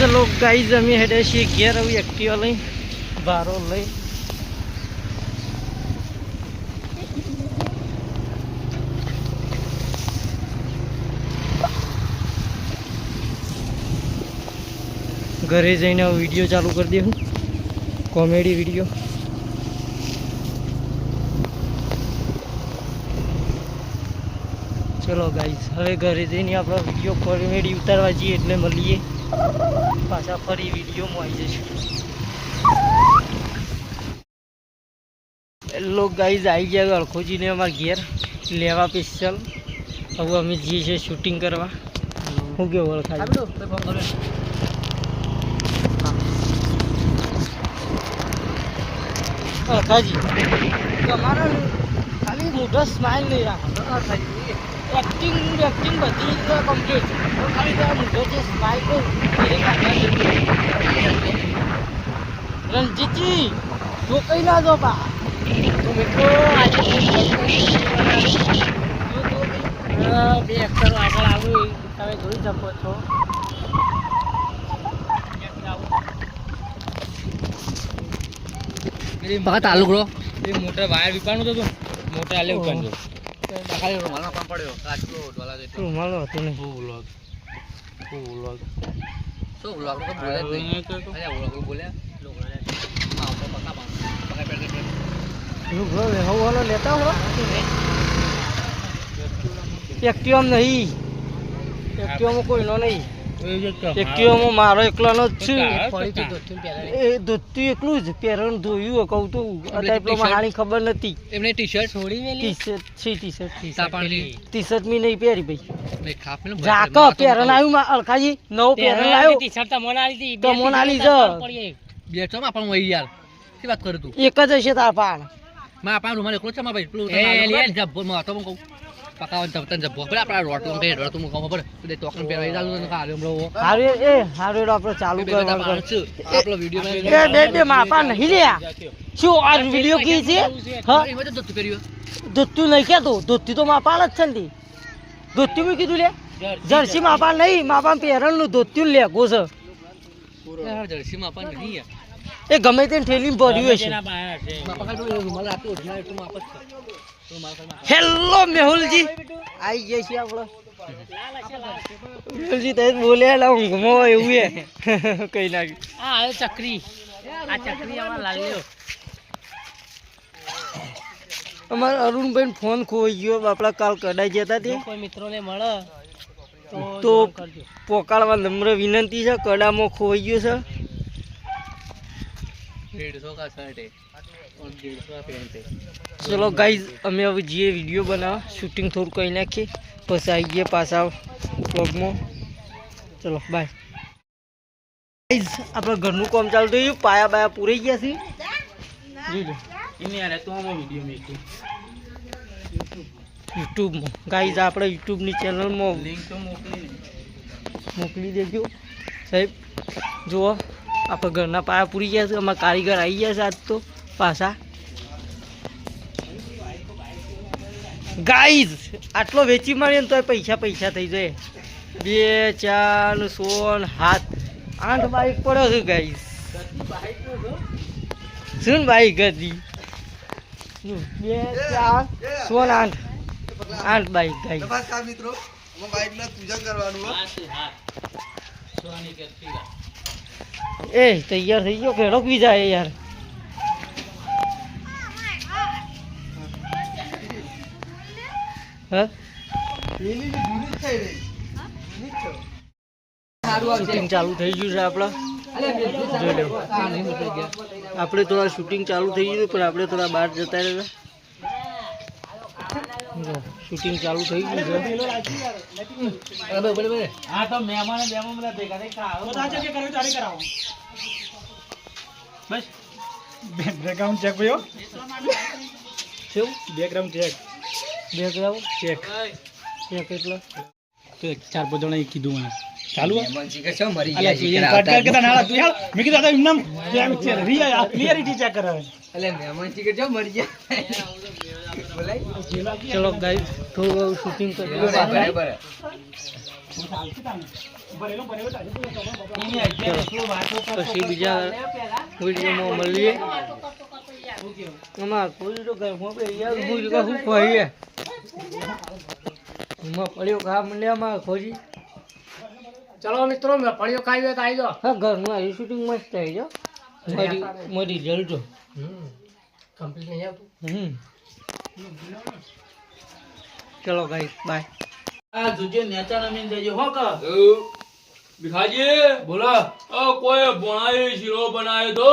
चलो गाइस अमी हेडे छे घेर अभी एक्टिवा लई बारो लई घरे जईने वीडियो चालू कर दियो कॉमेडी वीडियो। चलो गाइस हवे घरे जईने आपणो वीडियो कॉमेडी उतारवा जीए એટલે મળીએ पाछा फरी वीडियो में आई जशुं। हेलो गाइस आई गया अड़खोजी ने अमार घेर लेवा स्पेशल। अब अमे जीए छे शूटिंग करवा। हूँ के ओळखाय अड़खाजी તમારા ખાલી મોઢો સ્માઈલ નહીં રાખો एक्टिंग एक्टिंग बधी कम्प्लीट खाली मुझे जो स्माइल को रंजीत जी जो कहीं ना दो बा तुम्हें को आज बे एक्टर આગળ આવું તમે જોઈ શકો છો। मेरी बात आलू करो ये मोटर वायर विपाणु तो मोटर आले उकान जो खाली रुमाल काम पड़्यो काचलो वाला देतो रुमाल હતો ને व्लॉग सो व्लॉग तो बोले नहीं अरे व्लॉग बोले लोग हां तो पक्का पक्का पेड़ के नु ब्रो हो वाला लेता हो एक्टिवा में नहीं एक्टिवा में कोई नो नहीं एक्टिवा में मारो एकलानो જ છે પડી તો દોત્યું પહેરા એ દોત્યું એકલું જ પહેરણ ધોયું કહું તો આ ટાઈપનો મારી ખબર નથી એમને ટી-શર્ટ છોડી મેલી ટી-શર્ટ છે ટી-શર્ટ સાપાણી ટી-શર્ट મી નહીં પહેરી ભાઈ મે ખાપ મે જાકો પહેરણ આવ્યું માં અલખાજી નવો પહેરણ લાવ્યો ટી-શર્ટ તો મોનાલી દી તો મોનાલી જ બેઠો માં પણ વઈ યાર શું વાત કરું તું એક જ હશે તાર પાણ માં આપા રૂમાલ એકલો છે માં ભાઈ પેલું એ લે જબ્બો માં તો હું કહું પકાવન તબતન જબ્બો પેલા આપડા રોટલો પે રોટલો હું કહું ખબર તે ટોકન પહેરવા ચાલુ ને કાલે હમણો હારે એ હારે આપણે ચાલુ કરવાનું આપણો વિડિયો એ બે માપા નહીં લ્યા શું આ વિડિયો કી છે હા એમાં તો દત્તુ કર્યો દત્તુ નહીં કેતો દત્તુ તો માપાળ જ છે ને દત્તુ મે કીધું લે જર્સી માપાળ નહીં માપા પહેરણ નું દત્તુ લે ગોસ યાર જર્સી માપા નહીં યાર એ ગમે તે ઠેલી ભર્યું હશે માપા કાઢો રૂમાલ આપો ઓઢના એટલું માપ જ હેલો મેહુલજી आई गए छी आपलो मेहुलजी ते बोले ला ઊંઘમો એવું હે કઈ નાખી આ આયો ચકરી આ ચકરી અમાર લાલ્યો અમાર અરુણભાઈ ફોન ખોઈ ગયો બાપડા કાલ કડાઈ જતા તે કોઈ મિત્રોને મળે તો પોકાળવા નમ્ર વિનંતી છે કડામાં ખોઈ ગયો છે 150 का शर्ट है और 150 का पैंट है। चलो गाइज अमे अब जीए वीडियो बना शूटिंग थोड़ा कहीं नाखी बस आई गए पासा व्लॉग में। चलो बाय गाइज अपना घरનું કામ ચાલતું હતું પાયા બાયા પૂરી ગયા છે જોઈ લો इन्हें आ रहा तो हम वीडियो में YouTube में गाइज આપણે YouTube ની ચેનલ માં लिंक तो મોકલી દેજો સાહેબ જો આપણે ઘરના પાયા પૂરી ગયા છે અમારા કારીગર આવી ગયા છે આજ તો પાછા ગાઈઝ આટલો વેચી મારીએ તો પૈસા પૈસા થઈ જાય 2 4 16 7 8 બાઈક પડ્યો છે ગાઈઝ સુન બાઈક હતી 2 4 16 8 બાઈક ગાઈઝ નમસ્કાર મિત્રો હું બાઈક ના પૂજન કરવાનું सोनी के पीला ए तैयार થઈ ગયો કેડો પી જાય યાર હા લીલી ની દૂરી થઈ રહી શૂટિંગ ચાલુ થઈ ગયું છે આપણા આપણે થોડા શૂટિંગ ચાલુ થઈ ગયું પણ આપણે થોડા બહાર જતા રહ્યા શૂટિંગ ચાલુ થઈ ગયું છે बड़े हां तो मेहमान मेरा देखा नहीं खाओ बता के करो जारी कराओ बस बैकग्राउंड चेक भैया શું बैकग्राउंड चेक ચેક એટલે तो 4-5 જણા કીધું મને ચાલુ મનજી કે છો મરી અલે તું એ કટ કર કે નાળા તું યાર મે કીધું આ એમનામ કેમ છે રિયા ક્લિયરિટી ચેક કરે અલે મનજી કે છો મરી ગયા બોલાઈ ચલો ગાઈસ થોડું શૂટિંગ કરી બરાબર પછી બીજા વિડીયોમાં મળીએ. અમાર કોઈ તો ઘરમાં બે યાર ભૂલ કા હું ખોઈએ માં પડ્યો ખા મળ્યા માં ખોજી. ચલો મિત્રો ફળિયો ખાઈ હોય તો આવી જાઓ. હા ઘરનું આવી શૂટિંગ મસ્ત આવી જો મારી રિઝલ્ટ તો કમ્પ્લીટ નહીં આવતું. ચલો ગાઈ બાય. આ જોજે નેતા નમીન દેજો હો કા ભિખાજી બોલો કોઈ ભણાયો શીરો બનાવ્યો તો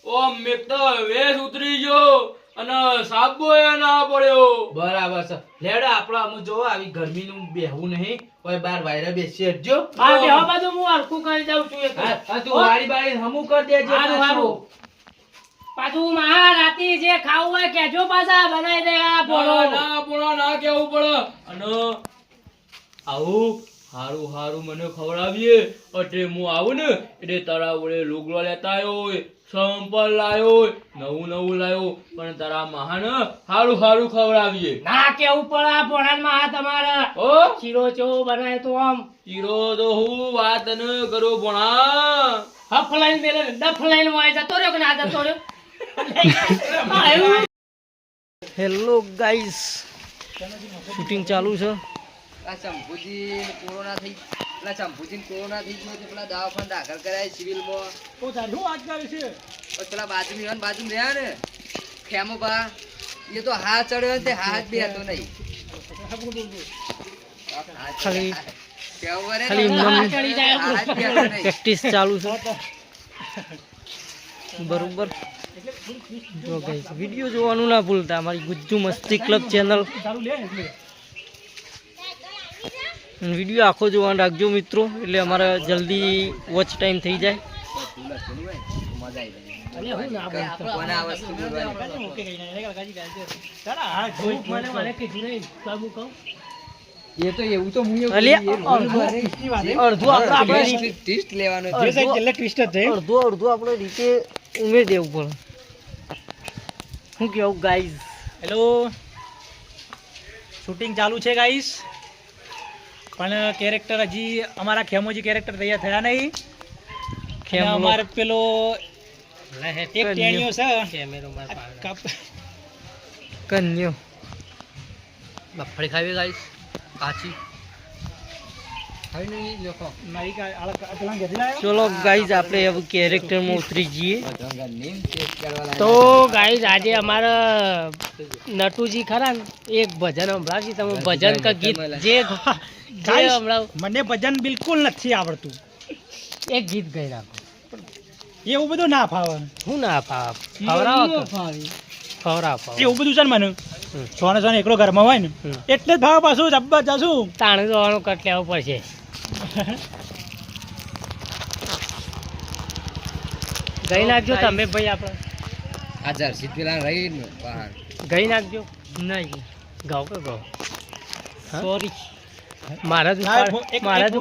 ઓ મેકતા વેસ ઉતરી ગયો અને સાબો એ ના પડ્યો. બરાબર છે. લેડો આપણે અમુ જોવો આવી ગરમીનું બેહવું નહીં. કોઈ બાર વાયરા બેસી હટજો. હા, બેહો બાજુ હું હરખું કરી દઉં છું. તું વાળી બાળી હમું કરી દેજે. હારું. પાછું મહા રાતે જે ખાવું હોય કેજો પાછા બનાવી દે. આ ના પોણો ના કેવું પડે અને આવું હારું હારું મને ખવડાવીએ એટલે હું આવું ને એટલે તારા વડે લુગડો લેતા આવ્યો હોય, સંપલ લાયો હોય, નવું નવું લાયો પણ તારા મહાન હારું હારું ખવડાવીએ. ના કેવું પડે. આ પોણામાં આ તમારા ઓ શીરો ચો બનાવે તો આમ ચીરો તો હું વાત ન કરું ભણા હફલાઈન મેલે ડફલાઈન વાય જતો રહ્યો કે ના જતો રહ્યો. હેલો ગાઈસ શૂટિંગ ચાલુ છે. આ ચંપુજી કોરોના થઈ પેલા ચંપુજી કોરોના થઈ ગયો પેલા દવાખાને દાખલ કરાય સિવિલમાં. પેલા બાજુ રહ્યા ને ખેમો બા એ તો હા ચડ્યો ને તે હાથ બે હતો નહીં. ખાલી કેવું ખાલી કરે પ્રેક્ટિસ ચાલુ છે બરોબર. જો ગાઈસ વિડીયો જોવાનું ના ભૂલતા. અમારી ગુજ્જુ મસ્તી ક્લબ ચેનલ વિડીયો આખો જોવાનું રાખજો મિત્રો એટલે અમારા જલ્દી વોચ ટાઈમ થઈ જાય. એ તો એવું તો હું અડધું આપણે ટેસ્ટ લેવાનો અડધું આપણે રીતે ઉમેરી દેવું પડે. શું કેવું ગાઈઝ? હેલો શૂટિંગ ચાલુ છે ગાઈસ પણ કેરેક્ટર હજી અમારા ખેમોજી કેરેક્ટર તૈયાર થયા નહીં. અને અમારે પેલો એક ટેણીઓ છે કન્યો મગફળી ખાવી ગાઈસ કાચી ચલો ગાઈઝ આપણે હવે કેરેક્ટરમાં ઉતરી જઈએ. તો ગાઈઝ આજે અમારા નટુજી ખરા ને એક ભજન સંભળાવશે. તમે ભજન કે ગીત જે સંભળાવ. મને ભજન બિલકુલ નથી આવડતું. એક ગીત ગાઈ રાખો. એવું બધું ના ફાવે. શું ના ફાવ ખવડાવો ખવડાવ એવું બધું છે ને મને સોને સોને એકલો ઘરમાં હોય ને એટલે જ ભાવ પાછું જબ્બર જશું તાણ જોવાનું કટ લેવું પડશે. ગઈ નાખજો તમે ભાઈ આપણે આ જર્સી પેલા રહી ને બહાર ગઈ નાખજો. નહીં ગાવ કે ગાવ સોરી. મારા જ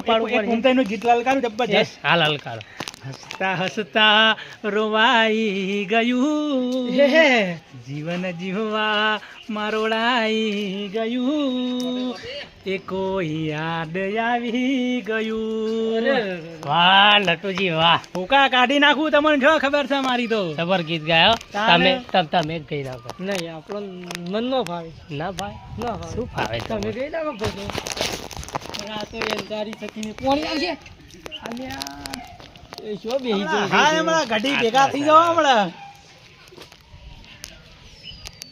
ઉપાડવું પડે. ગીત લાલ કાઢું જબરજસ્ત. હાલ હાલ કાઢો. હસતા હસતા રોવાઈ ગયું જીવન જીવવા મારોડાઈ ગયું એ કોઈ યાદ આવી ગયું. વાહ નટુજી વાહ. ભૂકા કાઢી નાખું તમને જો ખબર છે મારી તો. જબર ગીત ગાયો. તમે તમે જ ગઈ નાખો. નહીં આપણો મન નો ભાવે. ના ભાઈ ના ભાવે. શું ફાવે તમે તમે? ગઈ નાખો બધો. રાતો એલદારી થકીને પોણી આવશે. અલ્યા એ શું બેહી જાય. હા હમણાં ઘડી ભેગા થઈ જાવ હમણાં.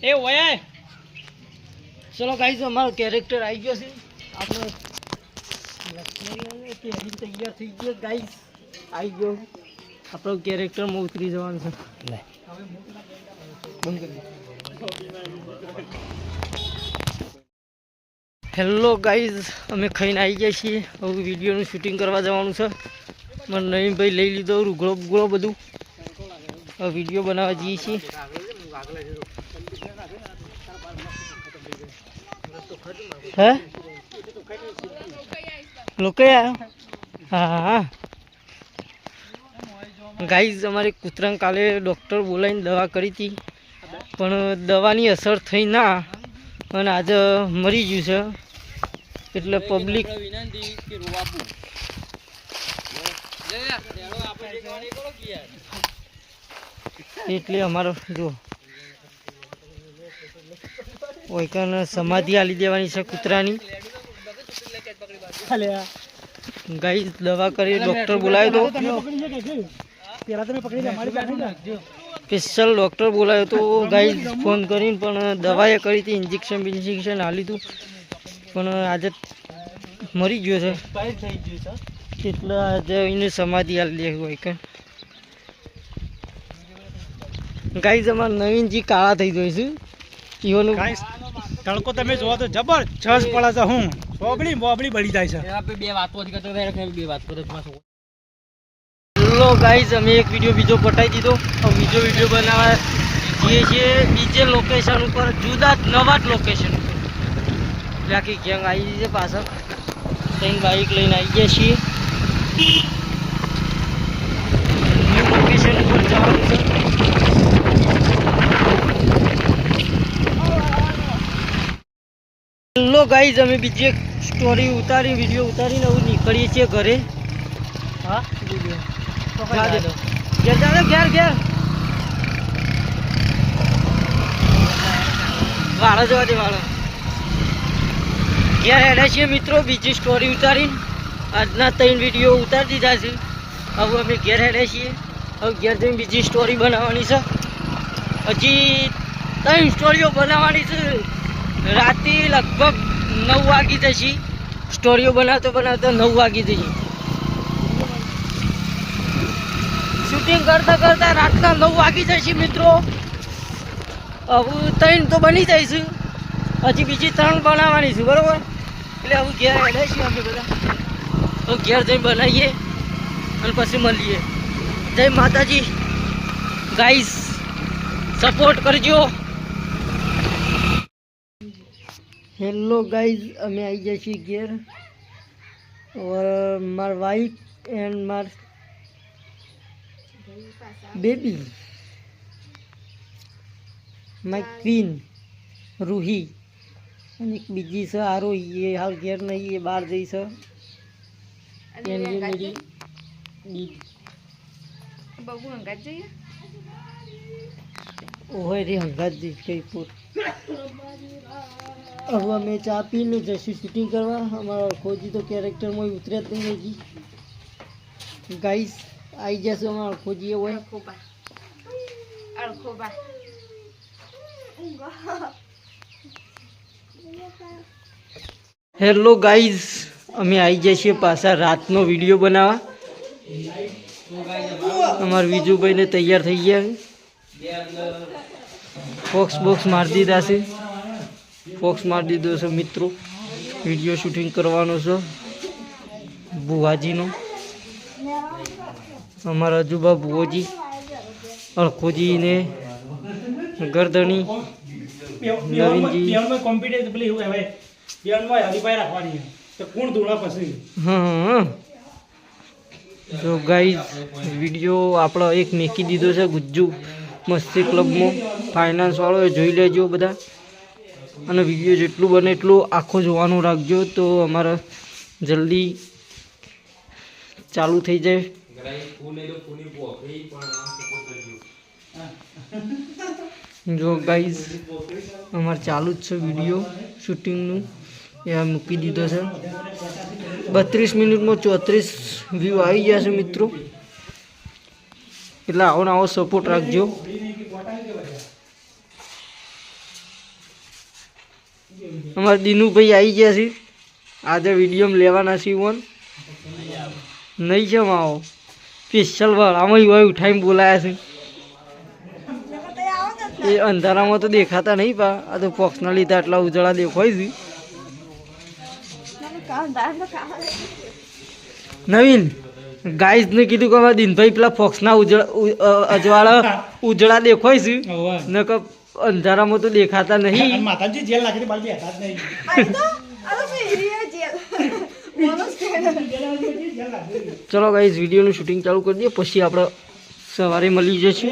એ ઓય ચલો ગાઈઝ અમારો કેરેક્ટર આવી ગયો છે. આપણે તૈયાર થઈ ગયો ગાઈઝ. આવી ગયો આપણો કેરેક્ટરમાં ઉતરી જવાનું છે. હેલો ગાઈઝ અમે ખાઈને આવી ગયા છીએ. હવે વિડીયોનું શૂટિંગ કરવા જવાનું છે. મને નવીનભાઈ લઈ લીધો રૂગળો બુગળો બધું. હવે વિડીયો બનાવવા જઈએ છીએ. હે લોકો આવ્યો. હા હા ગાઈઝ અમારે કૂતરાને કાલે ડૉક્ટર બોલાવીને દવા કરી હતી પણ દવાની અસર થઈ ના અને આજે મરી ગયું છે એટલે પબ્લિક એટલે અમારો જો ઓયકન સમાધિ આલી દેવાની છે કૂતરાની. ગાઈસ દવા કરી ડોક્ટર બોલાવ્યો તો સ્પેશિયલ ડોક્ટર બોલાવ્યો તો ગાઈસ ફોન કરીને પણ દવાએ કરી હતી, ઇન્જેક્શન આલી હતું પણ આજે મરી ગયો છે એટલે આજે એને સમાધિ આલી દે હોય કે. ગાઈસ અમાર નવીનજી કાળા થઈ જાય છે ઈવાનું. તડકો તમે જોવો તો જબરજસ્ત પડે છે. હું બોબડી બળી જાય છે. આપણે બે વાતો જ કરતો રહે, બે વાત કરો છો. લો ગાઈઝ અમે એક વિડીયો બીજો પટાઈ દીધો. બીજો વિડીયો બનાવવા જઈએ છીએ બીજે લોકેશન ઉપર, જુદા નવા જ લોકેશન ઉપર. એટલે આખી ગેંગ આવી છે પાછળ, ત્રણ બાઇક લઈને આવી ગયા છીએ. ન્યૂ લોકેશન ઉપર જવાનું છે. લો ગાઈઝ અમે બીજી એક સ્ટોરી ઉતારી, વિડીયો ઉતારીને હવે નીકળીએ છીએ ઘરે. હા ઘેર ચાલો, ઘેર વાળા જવા દે વાળા. ઘેર હેડ્યા છીએ મિત્રો બીજી સ્ટોરી ઉતારી. આજના 3 વિડીયો ઉતારી દીધા છે. હવે અમે ઘેર હેડ્યા છીએ. હવે ઘેર જઈને બીજી સ્ટોરી બનાવવાની છે. હજી 3 સ્ટોરીઓ બનાવવાની છે. રાતે લગભગ 9 વાગી જશે. સ્ટોરીઓ બનાવતો 9 વાગી જશે. શૂટિંગ કરતા રાતના 9 વાગી જશે મિત્રો. હવે 3 તો બની જઈશું, હજી બીજી 3 બનાવવાની છે બરોબર. એટલે હવે ઘેર હેડે છીએ અમે બધા. હવે ઘેર જઈને બનાવીએ અને પછી મળીએ. જય માતાજી ગાઈસ, સપોર્ટ કરજો. હેલો ગાઈઝ અમે આવી ગયા છીએ ઘેર. માર વાઈફ એન્ડ માર બેબી, માય ક્વીન રૂહી, અને એક બીજી છે આરો, એ હાલ ઘેર નહીં, એ બહાર જઈ છે. ઓહે રે હંગાત જઈ કઈ પૂર. હવે અમે ચા પીને જઈશું શૂટિંગ કરવા. અમારા ખોજી તો કેરેક્ટરમાં ઉતર્યા જ નહીં હજી. ગાઈસ આવી જશે અમારા ખોજી હોય. હેલો ગાઈઝ અમે આવી ગયા છીએ પાછા રાતનો વિડીયો બનાવવા. અમારા વિજુભાઈને તૈયાર થઈ ગયા. બોક્સ મારી દીધા છે. ફોક્સ મારી દીધો છે મિત્રો. વિડીયો શૂટિંગ કરવાનો છે બુવાજીનો. અમારા અજુબા બુઓજી, અળખોજી ને ગરદણી, નવીનજી. હા તો ગાઈઝ વિડીયો આપણો એક મેકી દીધો છે ગુજ્જુ મસ્તી ક્લબમાં, ફાઇનાન્સ વાળો, એ જોઈ લેજો બધા. અને વિડીયો જેટલું બને એટલું આખો જોવાનું રાખજો તો અમારે જલ્દી ચાલુ થઈ જાય. જો ગાઈઝ અમારે ચાલુ જ છે વિડીયો શૂટિંગનું, એ મૂકી દીધો છે. 32 મિનિટમાં 34 વ્યૂ આવી ગયા છે મિત્રો. એટલે આવો ને આવો સપોર્ટ રાખજો. અમારા દિનુભાઈ આવી ગયા છે, આજે વિડીયો લેવાના છે. વન નહીં છે આવો સ્પેશિયલ વાળામાં હોય ઉઠાઈને બોલાયા છે. એ અંધારામાં તો દેખાતા નહીં પા, આ તો પોક્સના લીધા આટલા ઉજળા દેખાય છે. નવીન ગાઈઝને કીધું કે અમારા દિનભાઈ પેલા ફોક્સના અજવાળા ઉજળા દેખાય છે, નકર અંધારામાં તો દેખાતા નહીં. માતાજી જેલ નાખી બાલ બેઠા જ નહીં. ચલો ગાઈઝ વિડીયોનું શૂટિંગ ચાલુ કરી દઈએ, પછી આપણે સવારે મળી જઈશું.